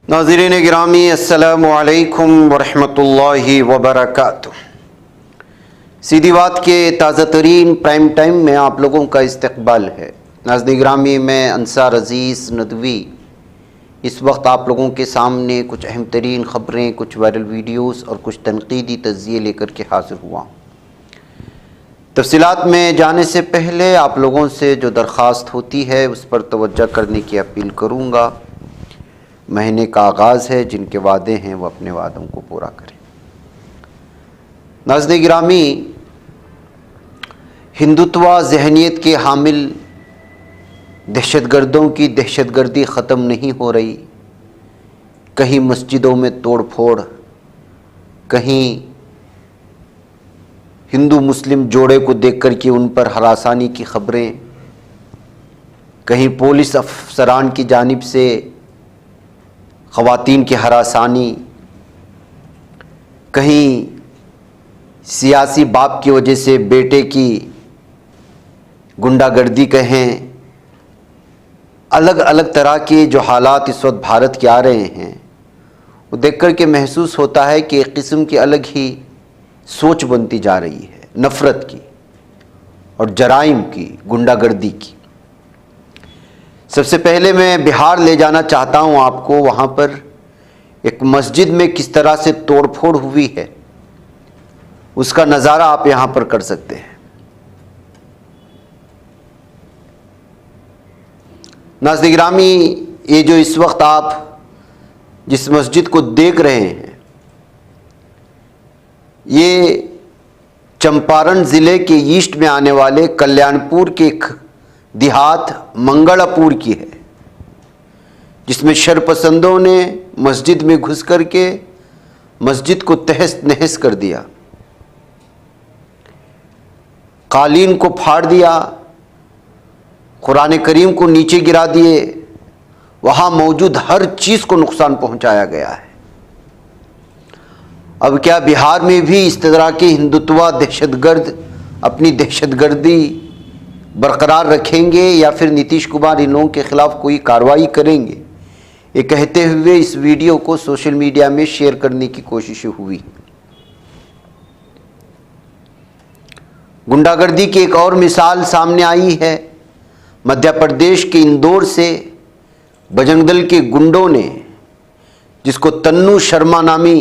नाज़रीन गिरामी अस्सलामु अलैकुम वरहमतुल्लाहि वबरकातुह। सीधी बात के ताज़ा तरीन प्राइम टाइम में आप लोगों का इस्तकबाल है। नाज़रीन गिरामी, मैं अंसार अज़ीज़ नदवी इस वक्त आप लोगों के सामने कुछ अहम तरीन ख़बरें, कुछ वायरल वीडियोस और कुछ तनकीदी तज़्ज़िये लेकर के हाज़िर हुआ। तफ़सीलात में जाने से पहले आप लोगों से जो दरख्वास्त होती है उस पर तवज्जो करने की अपील करूँगा। महीने का आगाज़ है, जिनके वादे हैं वो अपने वादों को पूरा करें। नाज़रीन गिरामी, हिंदुत्वा जहनीत के हामिल दहशतगर्दों की दहशतगर्दी ख़त्म नहीं हो रही। कहीं मस्जिदों में तोड़ फोड़, कहीं हिंदू मुस्लिम जोड़े को देख कर के उन पर हरासानी की ख़बरें, कहीं पुलिस अफसरान की जानिब से ख़वातीन की हरासानी, कहीं सियासी बाप की वजह से बेटे की गुंडागर्दी कहें, अलग अलग तरह के जो हालात इस वक्त भारत के आ रहे हैं वो देख कर के महसूस होता है कि एक किस्म की अलग ही सोच बनती जा रही है, नफ़रत की और जराइम की, गुंडागर्दी की। सबसे पहले मैं बिहार ले जाना चाहता हूं आपको। वहां पर एक मस्जिद में किस तरह से तोड़फोड़ हुई है उसका नज़ारा आप यहां पर कर सकते हैं। नाज़रीन गिरामी, ये जो इस वक्त आप जिस मस्जिद को देख रहे हैं ये चंपारण ज़िले के ईस्ट में आने वाले कल्याणपुर के एक देहात मंगलापुर की है, जिसमें शरपसंदों ने मस्जिद में घुस करके मस्जिद को तहस नहस कर दिया, कालीन को फाड़ दिया, कुरान करीम को नीचे गिरा दिए, वहाँ मौजूद हर चीज़ को नुकसान पहुँचाया गया है। अब क्या बिहार में भी इस तरह के हिंदुत्वा दहशतगर्द अपनी दहशतगर्दी बरकरार रखेंगे या फिर नीतीश कुमार इन लोगों के ख़िलाफ़ कोई कार्रवाई करेंगे? ये कहते हुए इस वीडियो को सोशल मीडिया में शेयर करने की कोशिश हुई। गुंडागर्दी की एक और मिसाल सामने आई है। मध्य प्रदेश के इंदौर से बजरंग दल के गुंडों ने, जिसको तन्नू शर्मा नामी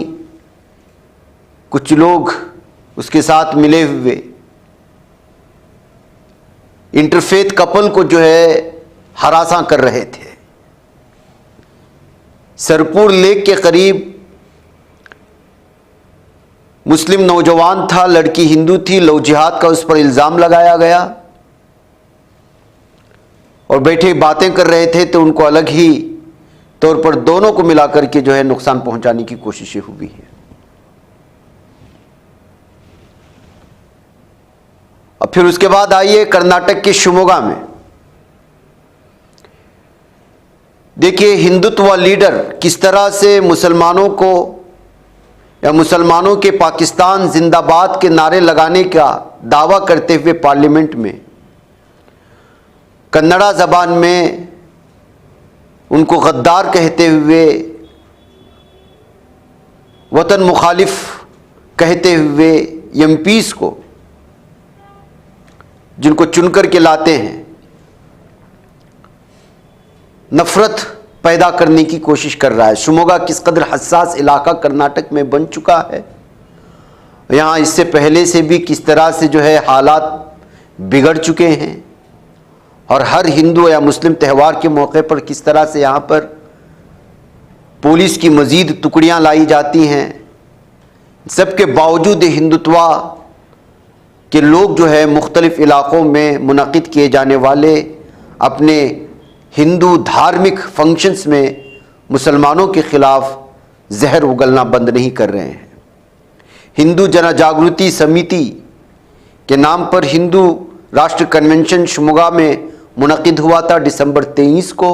कुछ लोग उसके साथ मिले हुए इंटरफेथ कपल को जो है हरासा कर रहे थे। सरपुर लेक के करीब मुस्लिम नौजवान था, लड़की हिंदू थी, लव जिहाद का उस पर इल्ज़ाम लगाया गया और बैठे बातें कर रहे थे तो उनको अलग ही तौर पर दोनों को मिलाकर के जो है नुकसान पहुंचाने की कोशिशें हुई है। और फिर उसके बाद आइए कर्नाटक के शिवमोगा में। देखिए हिंदुत्व लीडर किस तरह से मुसलमानों को या मुसलमानों के पाकिस्तान जिंदाबाद के नारे लगाने का दावा करते हुए पार्लियामेंट में कन्नड़ा ज़बान में उनको गद्दार कहते हुए, वतन मुखालिफ कहते हुए एमपीज़ को जिनको चुनकर के लाते हैं, नफ़रत पैदा करने की कोशिश कर रहा है। शिवमोगा किस कदर हसास इलाका कर्नाटक में बन चुका है। यहाँ इससे पहले से भी किस तरह से जो है हालात बिगड़ चुके हैं और हर हिंदू या मुस्लिम त्यौहार के मौके पर किस तरह से यहाँ पर पुलिस की मज़ीद टुकड़ियाँ लाई जाती हैं। सबके बावजूद हिंदुत्वा कि लोग जो है मुख्तलिफ़ इलाक़ों में मुनक़िद किए जाने वाले अपने हिंदू धार्मिक फंक्शंस में मुसलमानों के ख़िलाफ़ जहर उगलना बंद नहीं कर रहे हैं। हिंदू जन जागृति समिति के नाम पर हिंदू राष्ट्र कन्वेंशन शिवमोगा में मुनक़िद हुआ था दिसंबर 23 को,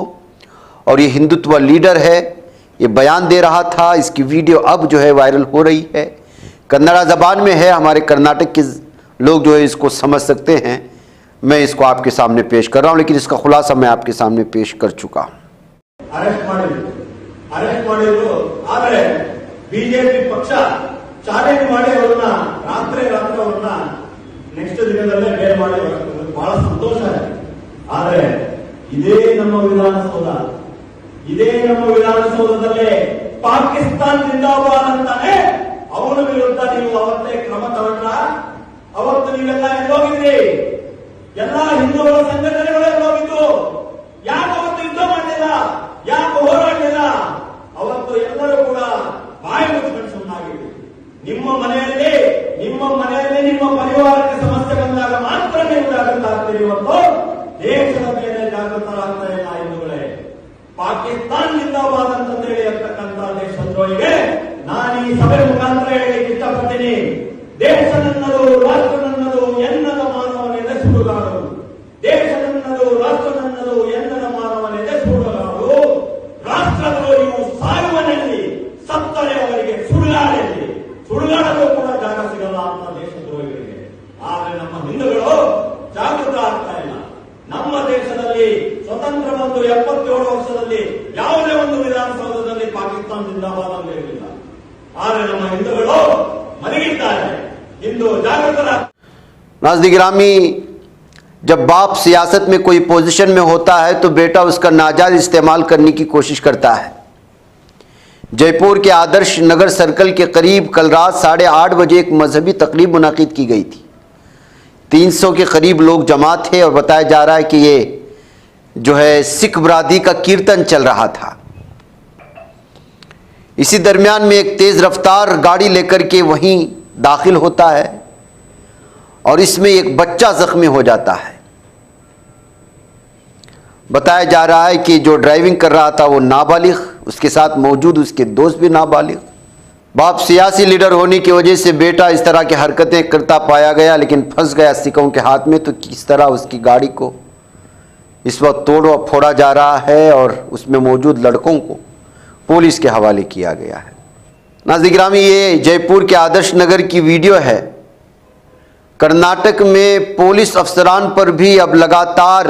और ये हिंदुत्व लीडर है, ये बयान दे रहा था। इसकी वीडियो अब जो है वायरल हो रही है, कन्नड़ा ज़बान में है। हमारे कर्नाटक के लोग जो है इसको समझ सकते हैं। मैं इसको आपके सामने पेश कर रहा हूं, लेकिन इसका खुलासा मैं आपके सामने पेश कर चुका हूं। अरेस्ट ಮಾಡಿ ಅರೆಸ್ಟ್ ಮಾಡಿದ್ರು. ಆದರೆ ಬಿಜೆಪಿ ಪಕ್ಷ ಚಾಲೆಂಜ್ ಮಾಡಿ ಅವ್ರನ್ನ ರಾತ್ರಿ ಅವ್ರನ್ನ ನೆಕ್ಸ್ಟ್ ದಿನದಲ್ಲೇ ಬೇಲ್ ಮಾಡಿ ಬಹಳ ಸಂತೋಷ ಇದೆ. ಆದರೆ ಇದೇ ನಮ್ಮ ವಿಧಾನಸೌಧದಲ್ಲೇ ಪಾಕಿಸ್ತಾನ ಜಿಂದಾಬಾದ್ ಅಂತಾನೆ ಅವನ ವಿರುದ್ಧ ನೀವು ಅವತ್ತೇ ಕ್ರಮ ತಗೊಂಡ್ರ? ಅವತ್ತು ನೀವೆಲ್ಲ ಎಲ್ಲೋಗಿದ್ರಿ? ಎಲ್ಲ ಹಿಂದೂಗಳ ಸಂಘಟನೆಗಳು ಎಲ್ಲೋಗಿದ್ದು? ಯಾಕೆ ಅವತ್ತು ಯುದ್ಧ ಮಾಡಲಿಲ್ಲ? ಯಾಕೆ ಹೋರಾಡಲಿಲ್ಲ? ಅವತ್ತು ಎಲ್ಲರೂ ಕೂಡ ಬಾಯಿ ಮುಚ್ಚಿಕೊಂಡು ಸುಮ್ಮನಾಗಿದ್ವಿ. ನಿಮ್ಮ ಮನೆಯಲ್ಲಿ ನಿಮ್ಮ ಪರಿವಾರಕ್ಕೆ ಸಮಸ್ಯೆ ಬಂದಾಗ ಮಾತ್ರ ನೀವು ಜಾಗೃತ ಆಗ್ತೀರಿ ಹೊತ್ತು ದೇಶದ ಮೇಲೆ ಜಾಗೃತರಾಗ್ತಾ ಇಲ್ಲ. ಹಿಂದೂಗಳೇ, ಪಾಕಿಸ್ತಾನ ಜಿಂದಾಬಾದ್ ಅಂತಂದೇಳಿ ಇರ್ತಕ್ಕಂಥ ದೇಶದ್ರೋಹಿಗೆ ನಾನು ಈ ಸಭೆ ಮುಖಾಂತರ ಹೇಳಲಿಕ್ಕೆ ಇಷ್ಟಪಡ್ತೀನಿ. ದೇಶ ನನ್ನದು, ರಾಷ್ಟ್ರ ನನ್ನದು ಎನ್ನದ ಮಾನವನೆದೆ ಸುಡುಗಾಡು. ದೇಶ ನನ್ನದು, ರಾಷ್ಟ್ರ ನನ್ನದು ಎನ್ನದ ಮಾನವನೆದೆ ಸುಡುಗಾಡು. ರಾಷ್ಟ್ರದ್ರೋಹಿಯು ಸಾಯುವನಲ್ಲಿ, ಸತ್ತರೆ ಅವರಿಗೆ ಸುಡುಗಾಡಲಿ. ಸುಡುಗಾಡಲು ಕೂಡ ಜಾಗ ಸಿಗಲ್ಲ ಅಂತ ದೇಶದ್ರೋಹಿಗಳಿಗೆ. ಆದರೆ ನಮ್ಮ ಹಿಂದೂಗಳು ಜಾಗೃತ ಆಗ್ತಾ ಇಲ್ಲ. ನಮ್ಮ ದೇಶದಲ್ಲಿ ಸ್ವತಂತ್ರ ಬಂದು 77 ವರ್ಷದಲ್ಲಿ ಯಾವುದೇ ಒಂದು ವಿಧಾನಸೌಧದಲ್ಲಿ ಪಾಕಿಸ್ತಾನ ಜಿಂದಾಬಾದ್ ಅಂತ ಇರಲಿಲ್ಲ. ಆದರೆ ನಮ್ಮ ಹಿಂದೂಗಳು ಮಲಗಿದ್ದಾರೆ. ಹಿಂದೂ ಜಾಗೃತರ. नाज़रीन गिरामी, जब बाप सियासत में कोई पोजीशन में होता है तो बेटा उसका नाजायज इस्तेमाल करने की कोशिश करता है। जयपुर के आदर्श नगर सर्कल के करीब कल रात 8:30 बजे एक मजहबी तकरीब मुनाकिद की गई थी। 300 के करीब लोग जमा थे और बताया जा रहा है कि ये जो है सिख बरादरी का कीर्तन चल रहा था। इसी दरमियान में एक तेज रफ्तार गाड़ी लेकर के वहीं दाखिल होता है और इसमें एक बच्चा जख्मी हो जाता है। बताया जा रहा है कि जो ड्राइविंग कर रहा था वो नाबालिग, उसके साथ मौजूद उसके दोस्त भी नाबालिग। बाप सियासी लीडर होने की वजह से बेटा इस तरह की हरकतें करता पाया गया, लेकिन फंस गया सिखों के हाथ में। तो किस तरह उसकी गाड़ी को इस वक्त तोड़ा फोड़ा जा रहा है और उसमें मौजूद लड़कों को पुलिस के हवाले किया गया है। नाज़रीन गिरामी, ये जयपुर के आदर्श नगर की वीडियो है। कर्नाटक में पुलिस अफसरान पर भी अब लगातार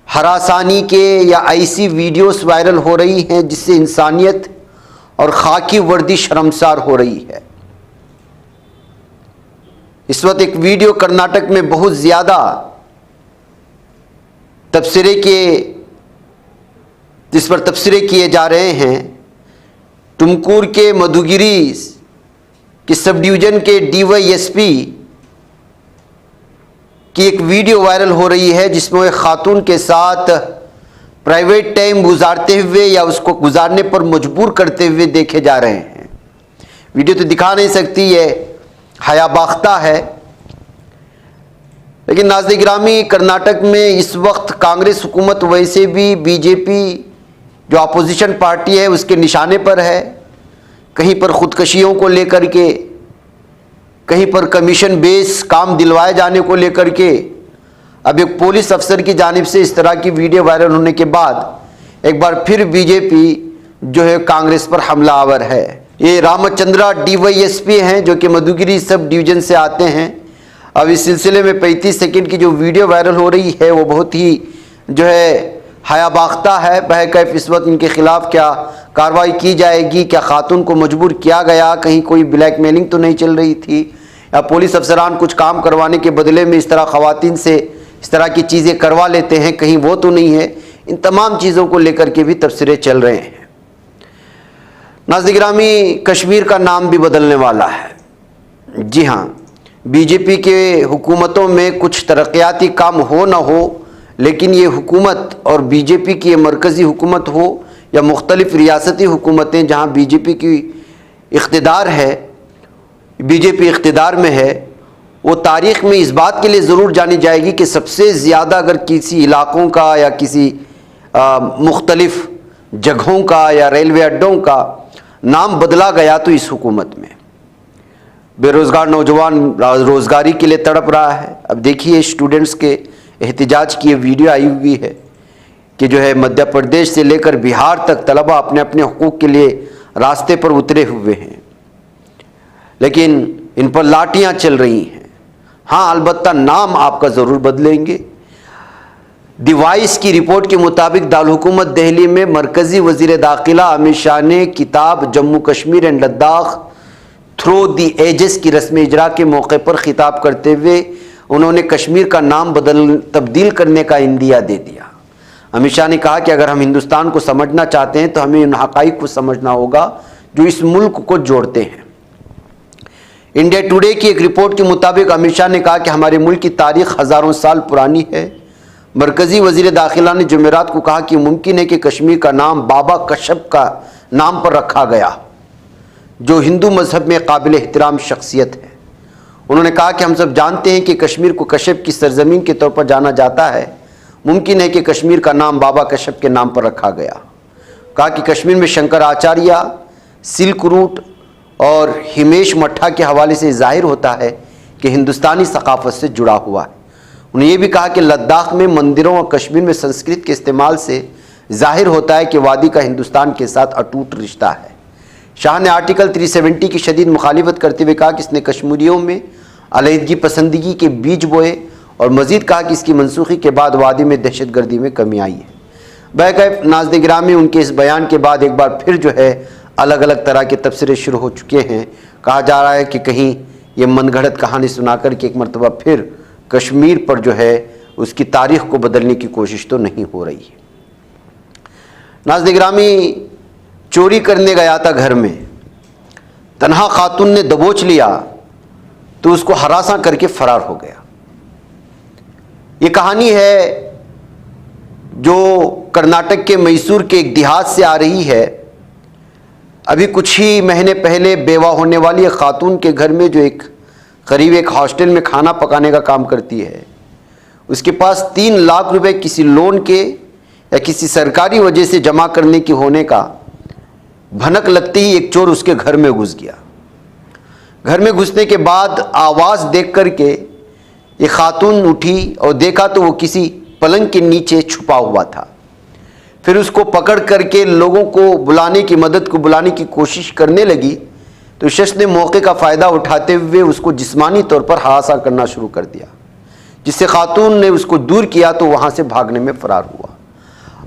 हरासानी के या ऐसी वीडियोस वायरल हो रही हैं जिससे इंसानियत और खाकी वर्दी शर्मसार हो रही है। इस वक्त एक वीडियो कर्नाटक में बहुत ज़्यादा जिस पर तबसरे किए जा रहे हैं। तुमकुर के मधुगिरी के सब डिवीज़न के DYSP की एक वीडियो वायरल हो रही है जिसमें एक खातून के साथ प्राइवेट टाइम गुजारते हुए या उसको गुजारने पर मजबूर करते हुए देखे जा रहे हैं। वीडियो तो दिखा नहीं सकती, ये हया बाख्ता है। लेकिन नाज़रीन गिरामी, कर्नाटक में इस वक्त कांग्रेस हुकूमत वैसे भी बीजेपी जो अपोजिशन पार्टी है उसके निशाने पर है। कहीं पर खुदकशियों को लेकर के, कहीं पर कमीशन बेस काम दिलवाए जाने को लेकर के अब एक पुलिस अफसर की जानिब से इस तरह की वीडियो वायरल होने के बाद एक बार फिर बीजेपी जो है कांग्रेस पर हमलावर है। ये रामचंद्रा DYSP हैं जो कि मधुगिरी सब डिवीज़न से आते हैं। अब इस सिलसिले में 35 सेकंड की जो वीडियो वायरल हो रही है वो बहुत ही जो है हया बाख्ता है। बहरकैफ इस वक्त इनके खिलाफ क्या कार्रवाई की जाएगी? क्या खातून को मजबूर किया गया? कहीं कोई ब्लैकमेलिंग तो नहीं चल रही थी? या पुलिस अफसरान कुछ काम करवाने के बदले में इस तरह ख़वातीन से इस तरह की चीज़ें करवा लेते हैं, कहीं वो तो नहीं है? इन तमाम चीज़ों को लेकर के भी तबसरे चल रहे हैं। नाज़रीन गिरामी, कश्मीर का नाम भी बदलने वाला है। जी हाँ, बीजेपी के हुकूमतों में कुछ तरक्याती काम हो ना हो, लेकिन ये हुकूमत और बीजेपी की ये मरकज़ी हुकूमत हो या मुख्तलिफ़ रियासती हुकूमतें जहाँ बीजेपी की इख्तिदार है, बीजेपी इख्तिदार में है, वो तारीख़ में इस बात के लिए ज़रूर जानी जाएगी कि सबसे ज़्यादा अगर किसी इलाक़ों का या किसी मुख्तलिफ़ जगहों का या रेलवे अड्डों का नाम बदला गया तो इस हुकूमत में। बेरोज़गार नौजवान रोज़गारी के लिए तड़प रहा है। अब देखिए, स्टूडेंट्स के एहतिजाज की ये वीडियो आई हुई है कि जो है मध्य प्रदेश से लेकर बिहार तक तलबा अपने अपने हुकूक के लिए रास्ते पर उतरे हुए हैं, लेकिन इन पर लाठियाँ चल रही हैं। हाँ, अलबत्ता नाम आपका ज़रूर बदलेंगे। डिवाइस की रिपोर्ट के मुताबिक दारुल-हुकूमत दिल्ली में मरकजी वजीर दाखिला अमित शाह ने किताब Jammu Kashmir and Ladakh through the ages की रस्म इजरा के मौके पर खिताब करते हुए उन्होंने कश्मीर का नाम तब्दील करने का इंदिया दे दिया। अमित शाह ने कहा कि अगर हम हिंदुस्तान को समझना चाहते हैं तो हमें उन हकाइक को समझना होगा जो इस मुल्क को जोड़ते हैं। इंडिया टुडे की एक रिपोर्ट के मुताबिक अमित शाह ने कहा कि हमारे मुल्क की तारीख हज़ारों साल पुरानी है। मरकजी वजीर दाखिला ने जुमेरात को कहा कि मुमकिन है कि कश्मीर का नाम बाबा कश्यप का नाम पर रखा गया, जो हिंदू मजहब में काबिल एहतराम शख्सियत है। उन्होंने कहा कि हम सब जानते हैं कि कश्मीर को कश्यप की सरजमीन के तौर पर जाना जाता है। मुमकिन है कि कश्मीर का नाम बाबा कश्यप के नाम पर रखा गया। कहा कि कश्मीर में शंकराचार्य, सिल्क रूट और हिमेश मठा के हवाले से जाहिर होता है कि हिंदुस्तानी सकाफत से जुड़ा हुआ है। उन्होंने ये भी कहा कि लद्दाख में मंदिरों और कश्मीर में संस्कृत के इस्तेमाल से जाहिर होता है कि वादी का हिंदुस्तान के साथ अटूट रिश्ता है। शाह ने आर्टिकल 370 की शदीद मुखालिफत करते हुए कहा कि इसने कश्मीरियों में अलहदगी पसंदगी के बीज बोए और मजीद कहा कि इसकी मनसूखी के बाद वादी में दहशतगर्दी में कमी आई है। बैकैफ नाज़रीन गिरामी, उनके इस बयान के बाद एक बार फिर जो है अलग अलग तरह के तबसरे शुरू हो चुके हैं। कहा जा रहा है कि कहीं ये मनगढ़ंत कहानी सुनाकर के एक मरतबा फिर कश्मीर पर जो है उसकी तारीख को बदलने की कोशिश तो नहीं हो रही है। नाज़रीन गिरामी, चोरी करने गया था घर में, तन्हा खातून ने दबोच लिया तो उसको हरासा करके फरार हो गया। ये कहानी है जो कर्नाटक के मैसूर के एक देहात से आ रही है। अभी कुछ ही महीने पहले बेवा होने वाली एक खातून के घर में, जो एक करीब एक हॉस्टल में खाना पकाने का काम करती है, उसके पास 3 लाख रुपए किसी लोन के या किसी सरकारी वजह से जमा करने की होने का भनक लगते ही एक चोर उसके घर में घुस गया। घर में घुसने के बाद आवाज़ देख करके ये खातून उठी और देखा तो वो किसी पलंग के नीचे छुपा हुआ था। फिर उसको पकड़ करके लोगों को बुलाने की, मदद को बुलाने की कोशिश करने लगी तो शख्स ने मौके का फ़ायदा उठाते हुए उसको जिस्मानी तौर पर हरासा करना शुरू कर दिया, जिससे खातून ने उसको दूर किया तो वहाँ से भागने में फ़रार हुआ।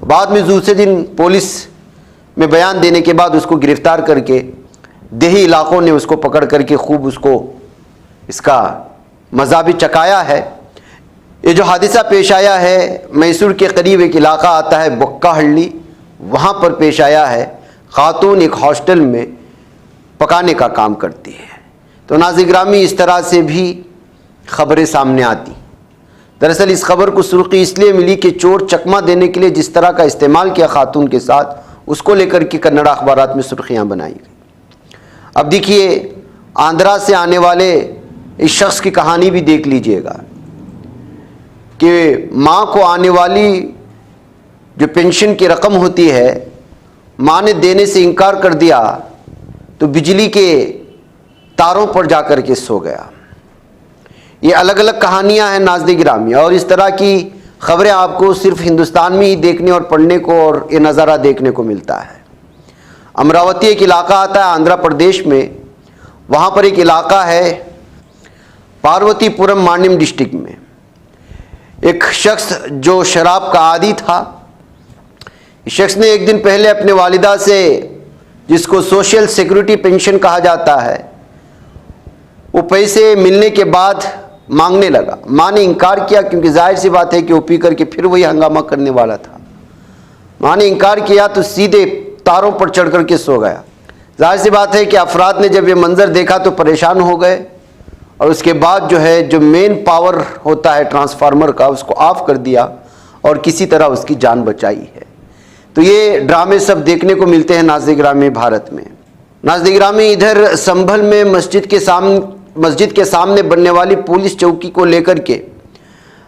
बाद में दूसरे दिन पुलिस में बयान देने के बाद उसको गिरफ़्तार करके देही इलाकों ने उसको पकड़ करके खूब उसको इसका मज़ा भी चकाया है। ये जो हादिसा पेश आया है, मैसूर के करीब एक इलाका आता है बक्काहल्ली, वहाँ पर पेश आया है। खातून एक हॉस्टल में पकाने का काम करती है। तो नाज़रीन गिरामी, इस तरह से भी ख़बरें सामने आती। दरअसल इस खबर को सुर्खी इसलिए मिली कि चोर चकमा देने के लिए जिस तरह का इस्तेमाल किया खातून के साथ, उसको लेकर के कन्नड़ अखबारात में सुर्खियाँ बनाई गई। अब देखिए, आंध्रा से आने वाले इस शख्स की कहानी भी देख लीजिएगा कि माँ को आने वाली जो पेंशन की रकम होती है, माँ ने देने से इनकार कर दिया तो बिजली के तारों पर जाकर के सो गया। ये अलग अलग कहानियां हैं नाज़रीन गिरामी, और इस तरह की खबरें आपको सिर्फ हिंदुस्तान में ही देखने और पढ़ने को और ये नज़ारा देखने को मिलता है। अमरावती एक इलाका आता है आंध्र प्रदेश में, वहाँ पर एक इलाका है पार्वतीपुरम मांड्यम डिस्ट्रिक्ट में। एक शख्स जो शराब का आदी था, इस शख्स ने एक दिन पहले अपने वालिदा से, जिसको सोशल सिक्योरिटी पेंशन कहा जाता है, वो पैसे मिलने के बाद मांगने लगा। माँ ने इनकार किया, क्योंकि जाहिर सी बात है कि वो पी करके फिर वही हंगामा करने वाला था। माँ ने इनकार किया तो सीधे तारों पर चढ़ करके सो गया। जाहिर सी बात है कि अफराद ने जब ये मंजर देखा तो परेशान हो गए, और उसके बाद जो है जो मेन पावर होता है ट्रांसफार्मर का, उसको ऑफ कर दिया और किसी तरह उसकी जान बचाई है। तो ये ड्रामे सब देखने को मिलते हैं नाज़रीन गिरामी भारत में। नाज़रीन गिरामी, इधर संभल में मस्जिद के सामने बनने वाली पुलिस चौकी को लेकर के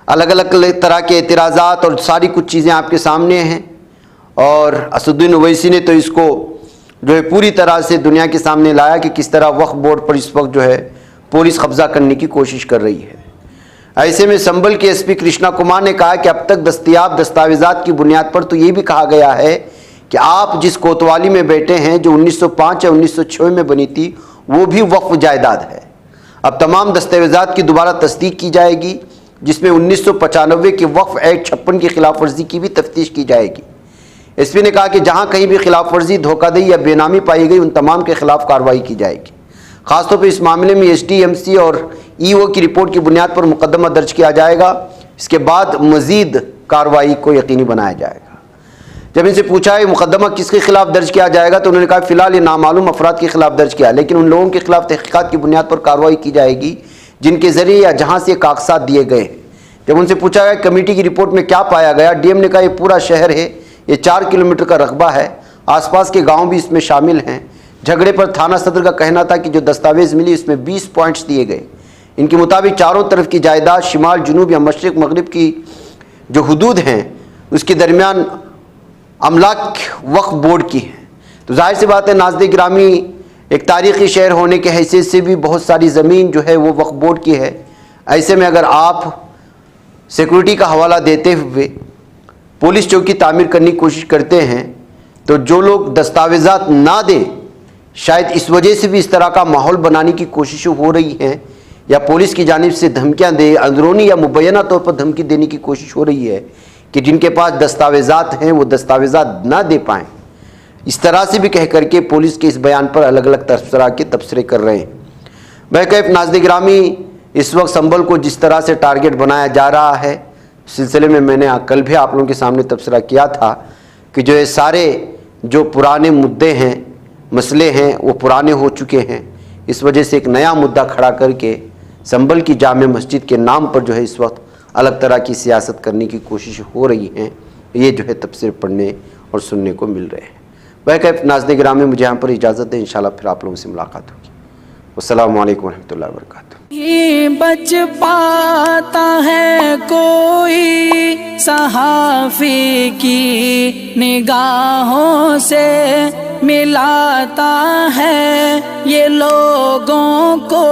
अलग अलग तरह के एतराज़ात और सारी कुछ चीज़ें आपके सामने हैं, और असदुद्दीन ओवैसी ने तो इसको जो है पूरी तरह से दुनिया के सामने लाया कि किस तरह वक्फ बोर्ड पर इस वक्त जो है पुलिस कब्जा करने की कोशिश कर रही है। ऐसे में संभल के एसपी कृष्णा कुमार ने कहा कि अब तक दस्तयाब दस्तावेजात की बुनियाद पर तो ये भी कहा गया है कि आप जिस कोतवाली में बैठे हैं, जो 1905 या 1906 में बनी थी, वो भी वक्फ जायदाद है। अब तमाम दस्तावेजात की दोबारा तस्दीक की जाएगी, जिसमें 1995 के वक्फ एक्ट 56 की खिलाफ वर्जी की भी तफ्तीश की जाएगी। एसपी ने कहा कि जहां कहीं भी खिलाफ वर्जी, धोखाधड़ी या बेनामी पाई गई, उन तमाम के खिलाफ कार्रवाई की जाएगी। खासतौर पर इस मामले में एसडीएमसी और ईओ की रिपोर्ट की बुनियाद पर मुकदमा दर्ज किया जाएगा। इसके बाद मजीद कार्रवाई को यकीनी बनाया जाएगा। जब इनसे पूछा है मुकदमा किसके खिलाफ दर्ज किया जाएगा तो उन्होंने कहा फिलहाल ये नामालूम अफराद के खिलाफ दर्ज किया, लेकिन उन लोगों के खिलाफ तहकीकात की बुनियाद पर कार्रवाई की जाएगी जिनके जरिए या जहां से कागजात दिए गए हैं। जब उनसे पूछा गया कमेटी की रिपोर्ट में क्या पाया गया, डीएम ने कहा ये पूरा शहर है, ये 4 किलोमीटर का रकबा है, आसपास के गाँव भी इसमें शामिल हैं। झगड़े पर थाना सदर का कहना था कि जो दस्तावेज मिली उसमें 20 पॉइंट्स दिए गए। इनके मुताबिक चारों तरफ की जायदाद शिमाल, जुनूब या मशरिक मगरिब की जो हुदूद हैं उसके दरमियान अमलाक वक्फ बोर्ड की है। तो जाहिर सी बात है नाज़िर गिरामी एक तारीख़ी शहर होने के हैसियत से भी बहुत सारी ज़मीन जो है वो वक्फ बोर्ड की है। ऐसे में अगर आप सिक्योरिटी का हवाला देते हुए पुलिस चौकी तामीर करने की कोशिश करते हैं तो जो लोग दस्तावेज़ात ना दें, शायद इस वजह से भी इस तरह का माहौल बनाने की कोशिश हो रही हैं या पुलिस की जानिब से धमकियां दे, अंदरूनी या मुबैना तौर पर धमकी देने की कोशिश हो रही है कि जिनके पास दस्तावेज़ात हैं वो दस्तावेज़ात ना दे पाएँ। इस तरह से भी कह करके पुलिस के इस बयान पर अलग अलग तरह के तबसरे कर रहे हैं। बहरकैफ नाज़िर गिरामी इस वक्त संभल को जिस तरह से टारगेट बनाया जा रहा है, सिलसिले में मैंने कल भी आप लोगों के सामने तबसरा किया था कि जो ये सारे जो पुराने मुद्दे हैं, मसले हैं, वो पुराने हो चुके हैं। इस वजह से एक नया मुद्दा खड़ा करके संभल की जामे मस्जिद के नाम पर जो है इस वक्त अलग तरह की सियासत करने की कोशिश हो रही हैं। ये जो है तफसीर पढ़ने और सुनने को मिल रहे हैं। वह नाज़िर गिरामी मुझे यहाँ पर इजाज़त दें, इंशाल्लाह फिर आप लोगों से मुलाकात होगी। अस्सलामु अलैकुम रहमतुल्लाहि व बरकातुहू। ये बच पाता है कोई सहाफ़ी की निगाहों से, मिलाता है ये लोगों को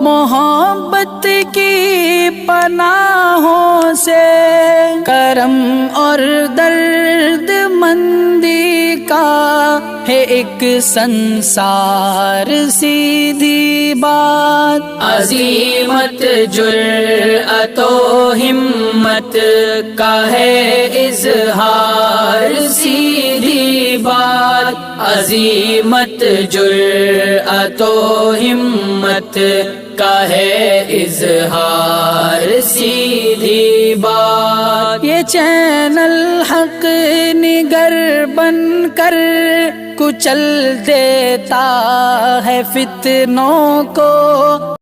मोहब्बत की पनाहों से। करम और दर्द मंदी का है एक संसार, सीधी बात। अज़ीमत जुर्अतो हिम्मत का है इज़हार, सीधी बात। अज़ीमत जुर्अतो हिम्मत का है इज़हार, सीधी बात। ये चैनल हक निगर बनकर कुचल देता है फितनों को।